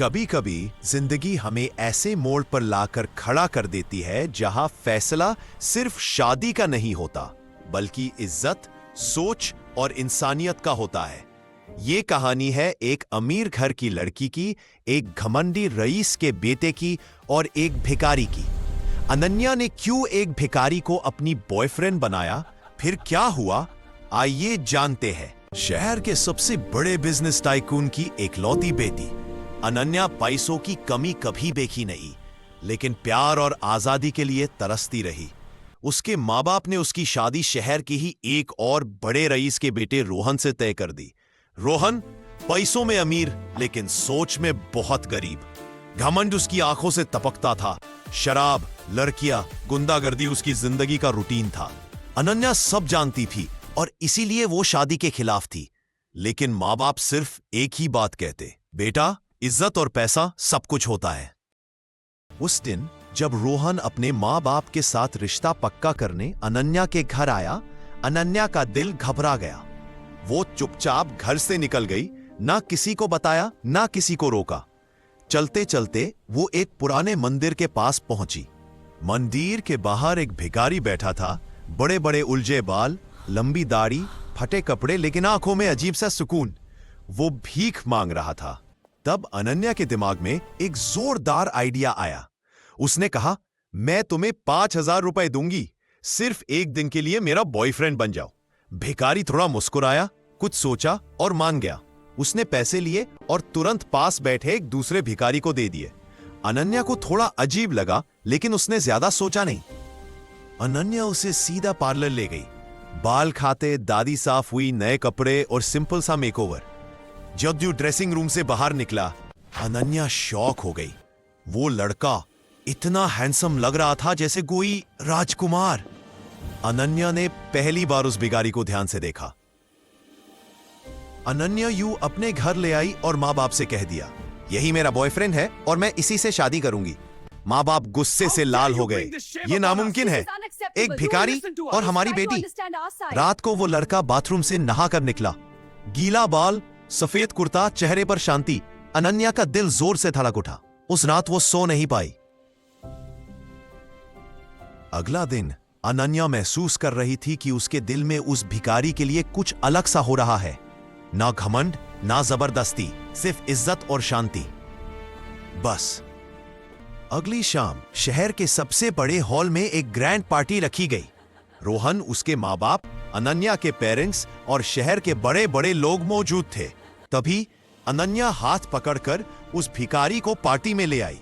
कभी कभी जिंदगी हमें ऐसे मोड़ पर लाकर खड़ा कर देती है जहां फैसला सिर्फ शादी का नहीं होता, बल्कि इज्जत, सोच और इंसानियत का होता है। ये कहानी है एक अमीर घर की लड़की की, एक घमंडी रईस के बेटे की और एक भिखारी की। अनन्या ने क्यों एक भिखारी को अपनी बॉयफ्रेंड बनाया, फिर क्या हुआ, आइए जानते हैं। शहर के सबसे बड़े बिजनेस टाइकून की एकलौती बेटी अनन्या पैसों की कमी कभी देखी नहीं, लेकिन प्यार और आजादी के लिए तरसती रही। उसके माँ बाप ने उसकी शादी शहर के ही एक और बड़े रईस के बेटे रोहन से तय कर दी। रोहन पैसों में अमीर लेकिन सोच में बहुत गरीब। घमंड उसकी आंखों से टपकता था। शराब, लड़कियां, गुंडागर्दी उसकी जिंदगी का रूटीन था। अनन्या सब जानती थी और इसीलिए वो शादी के खिलाफ थी। लेकिन माँ बाप सिर्फ एक ही बात कहते, बेटा इज्जत और पैसा सब कुछ होता है। उस दिन जब रोहन अपने माँ बाप के साथ रिश्ता पक्का करने अनन्या के घर आया, अनन्या का दिल घबरा गया। वो चुपचाप घर से निकल गई, ना किसी को बताया ना किसी को रोका। चलते चलते वो एक पुराने मंदिर के पास पहुंची। मंदिर के बाहर एक भिखारी बैठा था। बड़े बड़े उलझे बाल, लंबी दाढ़ी, फटे कपड़े, लेकिन आंखों में अजीब सा सुकून। वो भीख मांग रहा था। तब अनन्या के दिमाग में एक जोरदार आइडिया आया। उसने कहा, मैं तुम्हें 5,000 रुपए दूंगी, सिर्फ एक दिन के लिए मेरा बॉयफ्रेंड बन जाओ। भिखारी थोड़ा मुस्कुराया, कुछ सोचा और मान गया। उसने पैसे लिए और तुरंत पास बैठे एक दूसरे भिखारी को दे दिए। अनन्या को थोड़ा अजीब लगा, लेकिन उसने ज्यादा सोचा नहीं। अनन्या उसे सीधा पार्लर ले गई। बाल खाते, दाढ़ी साफ हुई, नए कपड़े और सिंपल सा मेकओवर। जब वो ड्रेसिंग रूम से बाहर निकला, अनन्या शॉक हो गई। वो लड़का इतना हैंडसम लग रहा था जैसे कोई राजकुमार। अनन्या ने पहली बार उस भिखारी को ध्यान से देखा। अनन्या यूं अपने घर ले आई और माँ बाप से कह दिया, यही मेरा बॉयफ्रेंड है और मैं इसी से शादी करूंगी। माँ बाप गुस्से से लाल हो गए। ये नामुमकिन है, एक भिखारी और हमारी बेटी। रात को वो लड़का बाथरूम से नहाकर निकला। गीला बाल, सफेद कुर्ता, चेहरे पर शांति। अनन्या का दिल जोर से धड़क उठा। उस रात वो सो नहीं पाई। अगला दिन अनन्या महसूस कर रही थी कि उसके दिल में उस भिखारी के लिए कुछ अलग सा हो रहा है। ना घमंड, ना जबरदस्ती, सिर्फ इज्जत और शांति, बस। अगली शाम शहर के सबसे बड़े हॉल में एक ग्रैंड पार्टी रखी गई। रोहन, उसके माँ बाप, अनन्या के पेरेंट्स और शहर के बड़े बड़े लोग मौजूद थे। तभी अनन्या हाथ पकड़कर उस भिखारी को पार्टी में ले आई।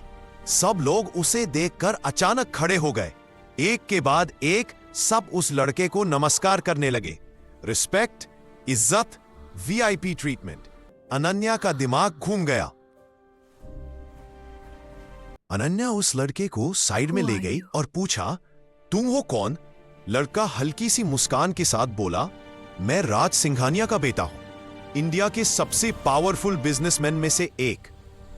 सब लोग उसे देखकर अचानक खड़े हो गए। एक के बाद एक सब उस लड़के को नमस्कार करने लगे। रिस्पेक्ट, इज्जत, वीआईपी ट्रीटमेंट। अनन्या का दिमाग घूम गया। अनन्या उस लड़के को साइड में ले गई और पूछा, तुम हो कौन? लड़का हल्की सी मुस्कान के साथ बोला, मैं राज सिंघानिया का बेटा हूं, इंडिया के सबसे पावरफुल बिजनेसमैन में से एक।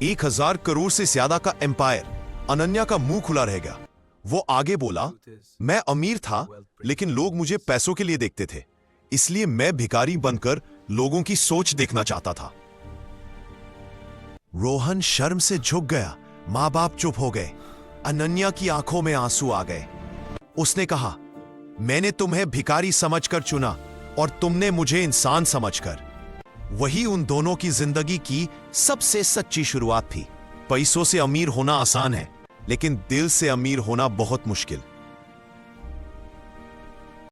1,000 करोड़ से ज्यादा का एम्पायर। अनन्या का मुंह खुला रह गया। वो आगे बोला, मैं अमीर था लेकिन लोग मुझे पैसों के लिए देखते थे, इसलिए मैं भिखारी बनकर लोगों की सोच देखना चाहता था। रोहन शर्म से झुक गया। माँ बाप चुप हो गए। अनन्या की आंखों में आंसू आ गए। उसने कहा, मैंने तुम्हें भिखारी समझकर चुना और तुमने मुझे इंसान समझकर। वही उन दोनों की जिंदगी की सबसे सच्ची शुरुआत थी। पैसों से अमीर होना आसान है, लेकिन दिल से अमीर होना बहुत मुश्किल।